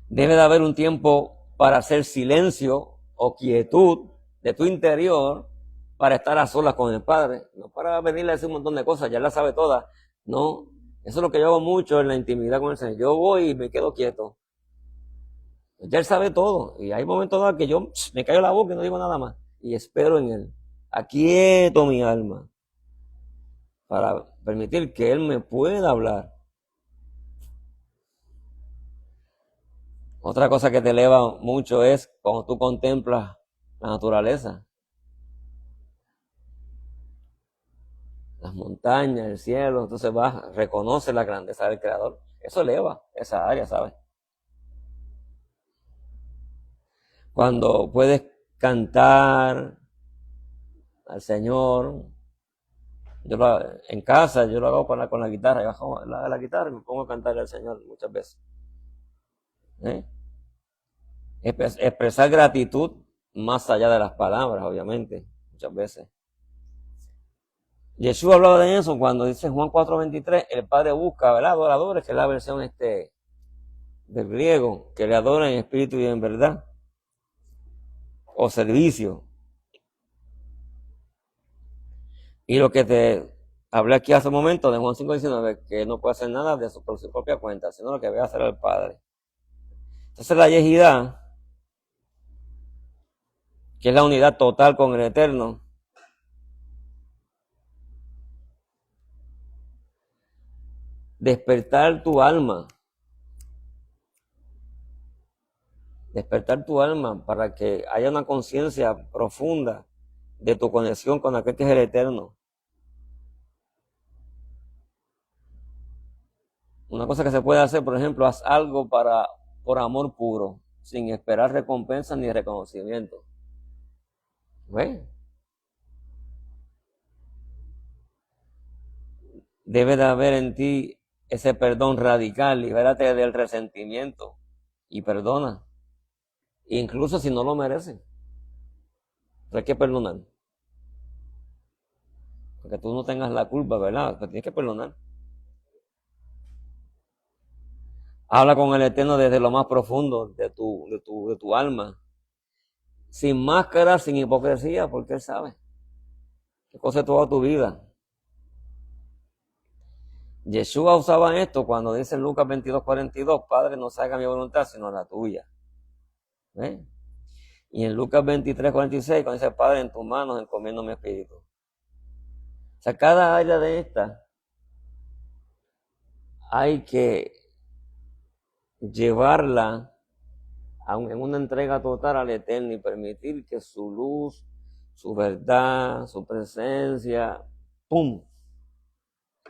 Debe de haber un tiempo para hacer silencio o quietud de tu interior para estar a solas con el Padre. No para venirle a decir un montón de cosas, ya la sabe todas. No, eso es lo que yo hago mucho en la intimidad con el Señor. Yo voy y me quedo quieto. Ya Él sabe todo. Y hay momentos dados que yo me callo la boca y no digo nada más. Y espero en Él. Aquieto mi alma para permitir que Él me pueda hablar. Otra cosa que te eleva mucho es cuando tú contemplas la naturaleza. Las montañas, el cielo, entonces reconoce la grandeza del Creador. Eso eleva esa área, ¿sabes? Cuando puedes cantar al Señor, en casa yo lo hago con la guitarra, yo bajo la guitarra y me pongo a cantarle al Señor muchas veces. Expresar gratitud más allá de las palabras, obviamente, muchas veces. Jesús hablaba de eso cuando dice en Juan 4:23, el Padre busca, ¿verdad?, adoradores, que es la versión del griego, que le adoran en espíritu y en verdad, o servicio. Y lo que te hablé aquí hace un momento de Juan 5:19, que no puede hacer nada por su propia cuenta, sino lo que ve hacer al Padre. Entonces la yejidá, que es la unidad total con el Eterno, despertar tu alma. Despertar tu alma para que haya una conciencia profunda de tu conexión con aquel que es el Eterno. Una cosa que se puede hacer, por ejemplo, haz algo por amor puro, sin esperar recompensa ni reconocimiento. ¿Ves? Debe de haber en ti ese perdón radical, libérate del resentimiento y perdona, incluso si no lo merecen. Pero hay que perdonar, porque tú no tengas la culpa, ¿verdad? Pero tienes que perdonar. Habla con el Eterno desde lo más profundo de tu alma, sin máscara, sin hipocresía, porque Él sabe qué cosa es toda tu vida. Yeshua usaba esto cuando dice en Lucas 22:42, Padre, no se haga mi voluntad, sino la tuya. ¿Ves? Y en Lucas 23:46, cuando dice, Padre, en tus manos encomiendo mi espíritu. O sea, cada área de esta hay que llevarla en una entrega total al Eterno y permitir que su luz, su verdad, su presencia, ¡pum!,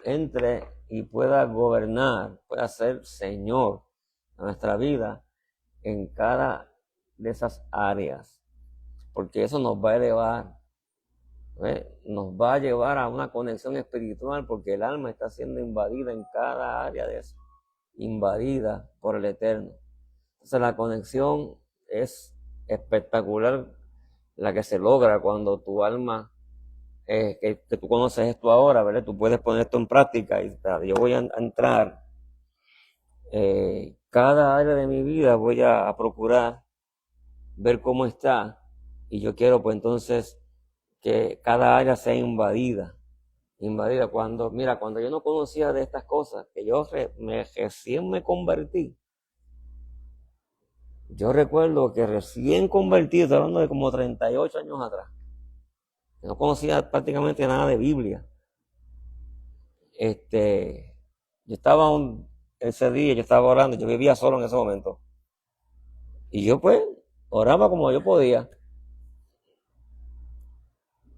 entre y pueda gobernar, pueda ser Señor de nuestra vida en cada de esas áreas, porque eso nos va a elevar, nos va a llevar a una conexión espiritual, porque el alma está siendo invadida en cada área de eso, invadida por el Eterno. Entonces la conexión es espectacular, la que se logra cuando tu alma, que tú conoces esto ahora, ¿verdad? Tú puedes poner esto en práctica y yo voy a entrar, cada área de mi vida voy a procurar ver cómo está, y yo quiero pues entonces que cada área sea invadida cuando yo no conocía de estas cosas, que yo recién me convertí. Yo recuerdo que recién convertido, estoy hablando de como 38 años atrás, no conocía prácticamente nada de Biblia. Yo estaba ese día, yo estaba orando, yo vivía solo en ese momento. Y yo pues oraba como yo podía.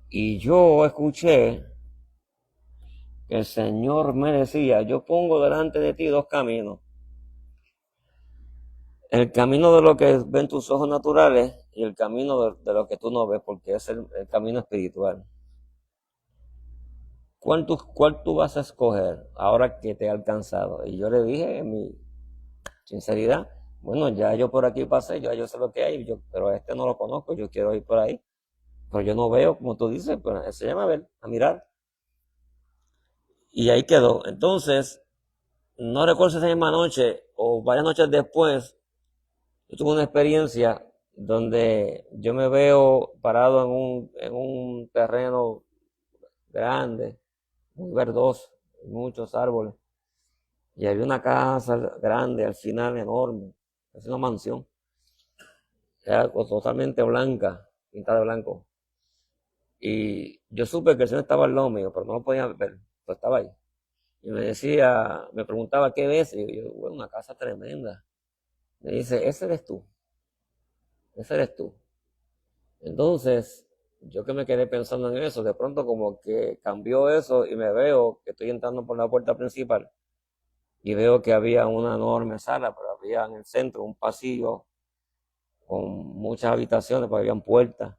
Y yo escuché que el Señor me decía, yo pongo delante de ti dos caminos. El camino de lo que ven tus ojos naturales y el camino de lo que tú no ves, porque es el camino espiritual. ¿Cuál tú vas a escoger ahora que te he alcanzado? Y yo le dije en mi sinceridad, bueno, ya yo por aquí pasé, yo sé lo que hay, pero este no lo conozco, yo quiero ir por ahí. Pero yo no veo, como tú dices, pero enséñame a ver, a mirar. Y ahí quedó. Entonces, no recuerdo si esa misma noche o varias noches después, yo tuve una experiencia donde yo me veo parado en un terreno grande, muy verdoso, muchos árboles, y había una casa grande al final, enorme, es una mansión, era totalmente blanca, pintada de blanco, y yo supe que el Señor estaba al lado mío, pero no lo podía ver, pero estaba ahí, y me preguntaba qué ves, y yo, bueno, una casa tremenda. Me dice, ese eres tú. Entonces, yo que me quedé pensando en eso, de pronto como que cambió eso y me veo que estoy entrando por la puerta principal y veo que había una enorme sala, pero había en el centro un pasillo con muchas habitaciones, porque habían puertas.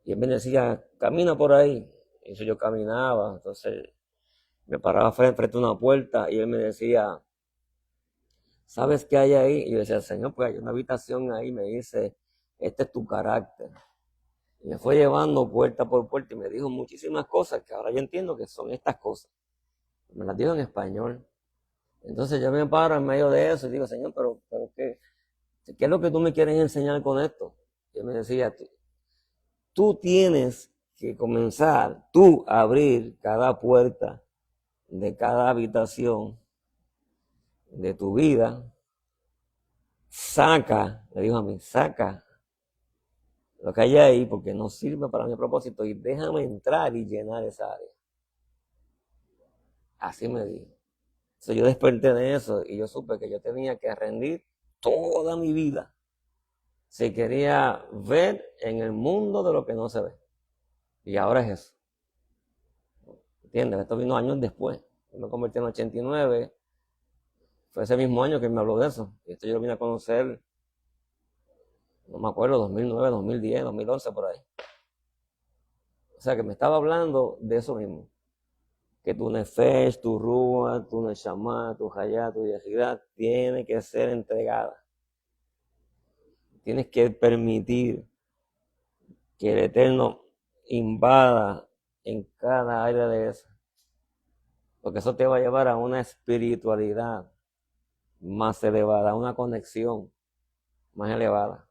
Y él me decía, camina por ahí. Y eso yo caminaba, entonces me paraba frente a una puerta y él me decía, ¿sabes qué hay ahí? Y yo decía, Señor, pues hay una habitación ahí, me dice, este es tu carácter. Y me fue llevando puerta por puerta y me dijo muchísimas cosas que ahora yo entiendo que son estas cosas. Me las dijo en español. Entonces yo me paro en medio de eso y digo, Señor, pero ¿qué es lo que tú me quieres enseñar con esto? Y él me decía, tú tienes que comenzar, tú a abrir cada puerta de cada habitación de tu vida. Le dijo a mí, saca lo que hay ahí porque no sirve para mi propósito y déjame entrar y llenar esa área. Así me dijo. Entonces yo desperté de eso y yo supe que yo tenía que rendir toda mi vida si quería ver en el mundo de lo que no se ve. Y ahora es eso. ¿Entiendes? Esto vino años después. Yo me convertí en 89. Fue ese mismo año que me habló de eso. Y esto yo lo vine a conocer, no me acuerdo, 2009, 2010, 2011, por ahí. O sea que me estaba hablando de eso mismo. Que tu nefesh, tu rúa, tu neshama, tu hayat, tu yehidá tiene que ser entregada. Tienes que permitir que el Eterno invada en cada área de eso. Porque eso te va a llevar a una espiritualidad más elevada, a una conexión más elevada.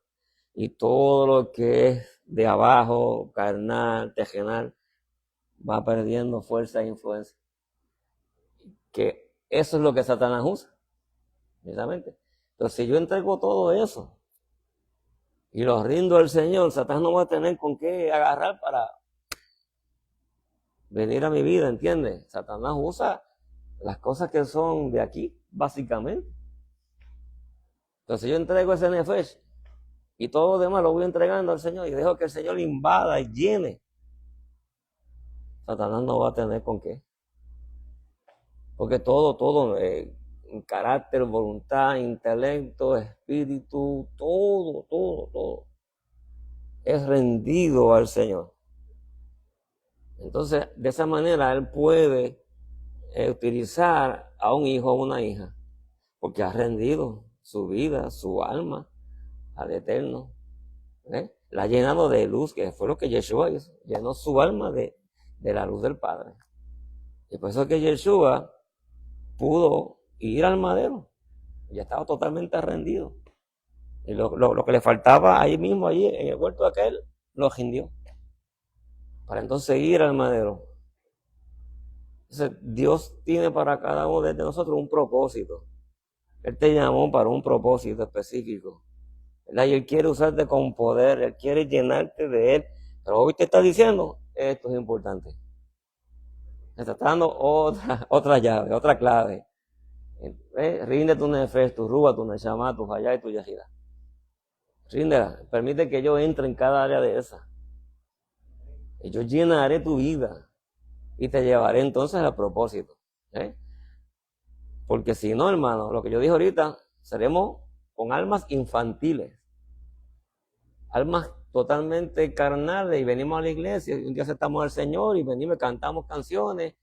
Y todo lo que es de abajo, carnal, terrenal, va perdiendo fuerza e influencia. Que eso es lo que Satanás usa, precisamente. Entonces, si yo entrego todo eso y lo rindo al Señor, Satanás no va a tener con qué agarrar para venir a mi vida, ¿entiendes? Satanás usa las cosas que son de aquí, básicamente. Entonces yo entrego ese nefesh y todo lo demás lo voy entregando al Señor y dejo que el Señor invada y llene. Satanás no va a tener con qué. Porque todo, carácter, voluntad, intelecto, espíritu, todo, es rendido al Señor. Entonces, de esa manera, Él puede utilizar a un hijo o una hija, porque ha rendido su vida, su alma al Eterno. La ha llenado de luz, que fue lo que Yeshua hizo, llenó su alma de la luz del Padre. Y por eso es que Yeshua pudo ir al madero, ya estaba totalmente rendido. Y lo que le faltaba ahí mismo, allí en el huerto aquel, lo rindió. Para entonces ir al madero. Entonces, Dios tiene para cada uno de nosotros un propósito. Él te llamó para un propósito específico. Y Él quiere usarte con poder, Él quiere llenarte de Él. Pero hoy te está diciendo, esto es importante. Te está dando otra llave, otra clave. Rinde tu nefesh, tu rúa, tu neshama, tu hayá y tu yahida. Ríndela, permite que yo entre en cada área de esa. Y yo llenaré tu vida y te llevaré entonces al propósito. Porque si no, hermano, lo que yo dije ahorita, seremos con almas infantiles. Almas totalmente carnales y venimos a la iglesia y un día aceptamos al Señor y venimos y cantamos canciones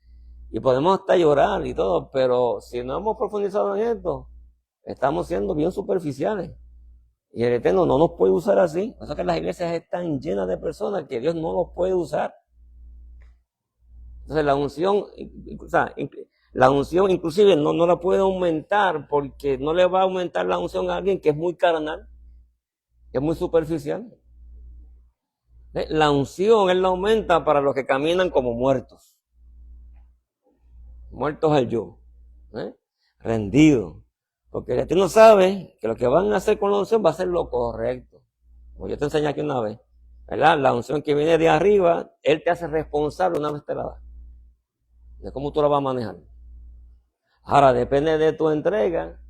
y podemos hasta llorar y todo, pero si no hemos profundizado en esto, estamos siendo bien superficiales. Y el Eterno no nos puede usar así. Por eso que las iglesias están llenas de personas que Dios no los puede usar. Entonces la unción inclusive no la puede aumentar porque no le va a aumentar la unción a alguien que es muy carnal, que es muy superficial. La unción Él la aumenta para los que caminan como muertos. Muertos al yo. Rendidos. Porque el Eterno sabe que lo que van a hacer con la unción va a ser lo correcto. Como yo te enseñé aquí una vez. ¿Verdad? La unción que viene de arriba, Él te hace responsable una vez te la da. De cómo tú la vas a manejar. Ahora, depende de tu entrega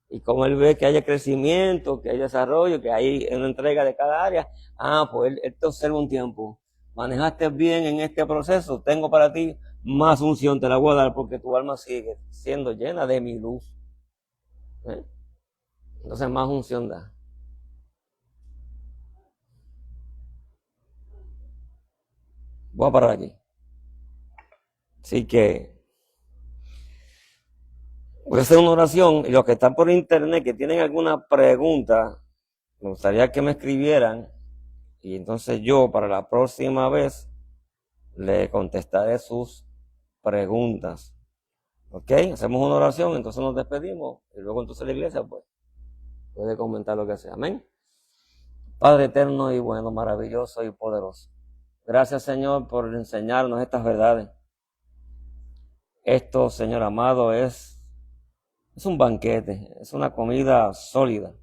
y cómo Él ve que haya crecimiento, que hay desarrollo, que hay una entrega de cada área. Pues Él te observa un tiempo. Manejaste bien en este proceso, tengo para ti más unción, te la voy a dar porque tu alma sigue siendo llena de mi luz. Entonces más unción da. Voy a parar aquí. Así que voy a hacer una oración y los que están por internet que tienen alguna pregunta, me gustaría que me escribieran y entonces yo para la próxima vez le contestaré sus preguntas. ¿Ok? Hacemos una oración, entonces nos despedimos y luego entonces la iglesia pues puede comentar lo que sea. Amén. Padre eterno y bueno, maravilloso y poderoso. Gracias, Señor, por enseñarnos estas verdades. Esto, Señor amado, es un banquete, es una comida sólida.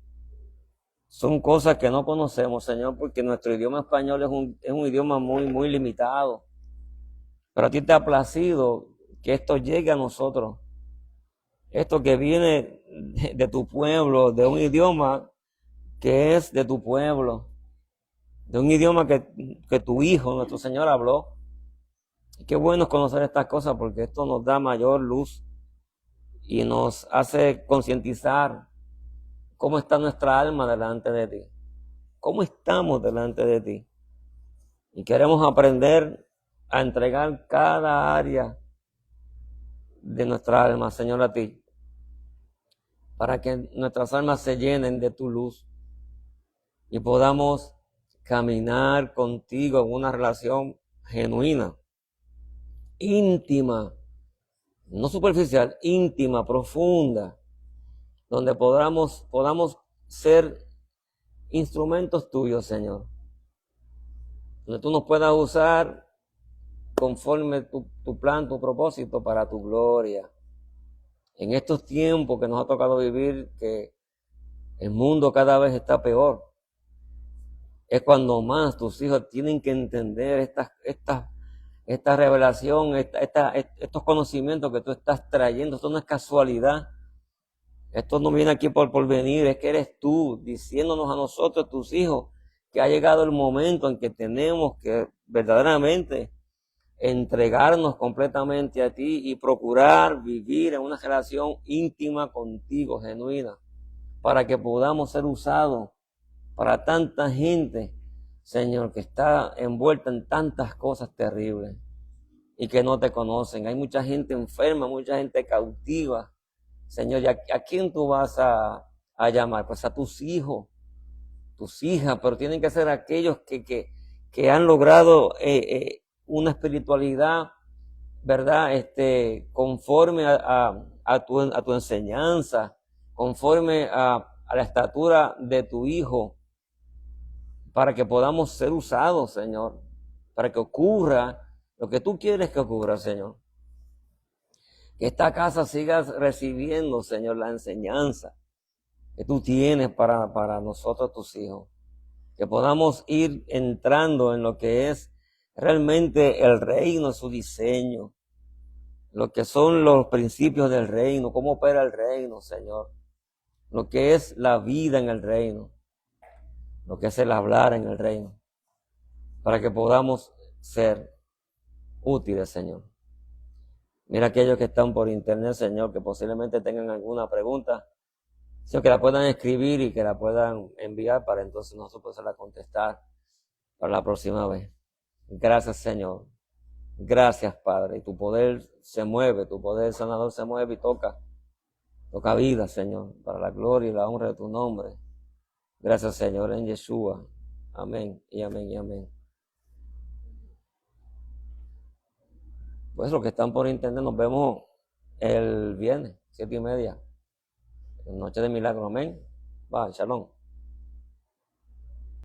Son cosas que no conocemos, Señor, porque nuestro idioma español es un idioma muy, muy limitado. Pero a ti te ha placido que esto llegue a nosotros Esto que viene de tu pueblo, de un idioma que es de tu pueblo, de un idioma que tu Hijo, nuestro Señor, habló. Y qué bueno es conocer estas cosas porque esto nos da mayor luz y nos hace concientizar cómo está nuestra alma delante de ti, cómo estamos delante de ti. Y queremos aprender a entregar cada área de nuestra alma, Señor, a ti, para que nuestras almas se llenen de tu luz y podamos caminar contigo en una relación genuina, íntima, no superficial, íntima, profunda, donde podamos ser instrumentos tuyos, Señor, donde tú nos puedas usar conforme tu plan, tu propósito para tu gloria. En estos tiempos que nos ha tocado vivir, que el mundo cada vez está peor, es cuando más tus hijos tienen que entender esta revelación, estos conocimientos que tú estás trayendo. Esto no es casualidad. Esto no viene aquí por venir, es que eres tú diciéndonos a nosotros, tus hijos, que ha llegado el momento en que tenemos que verdaderamente entregarnos completamente a ti y procurar vivir en una relación íntima contigo, genuina, para que podamos ser usados para tanta gente, Señor, que está envuelta en tantas cosas terribles y que no te conocen. Hay mucha gente enferma, mucha gente cautiva. Señor, ¿y a quién tú vas a llamar? Pues a tus hijos, tus hijas, pero tienen que ser aquellos que han logrado una espiritualidad, ¿verdad? Conforme a tu enseñanza, conforme a la estatura de tu Hijo, para que podamos ser usados, Señor, para que ocurra lo que tú quieres que ocurra, Señor. Que esta casa siga recibiendo, Señor, la enseñanza que tú tienes para nosotros, tus hijos. Que podamos ir entrando en lo que es realmente el reino, su diseño, lo que son los principios del reino, cómo opera el reino, Señor, lo que es la vida en el reino, lo que es el hablar en el reino, para que podamos ser útiles, Señor. Mira aquellos que están por internet, Señor, que posiblemente tengan alguna pregunta, Señor, que la puedan escribir y que la puedan enviar para entonces nosotros poderla contestar para la próxima vez. Gracias, Señor. Gracias, Padre. Y tu poder se mueve, tu poder sanador se mueve y toca vida, Señor, para la gloria y la honra de tu nombre. Gracias, Señor, en Yeshua. Amén y amén y amén. Pues los que están por internet, nos vemos el viernes, 7:30. Noche de milagro, amén. Va, shalom.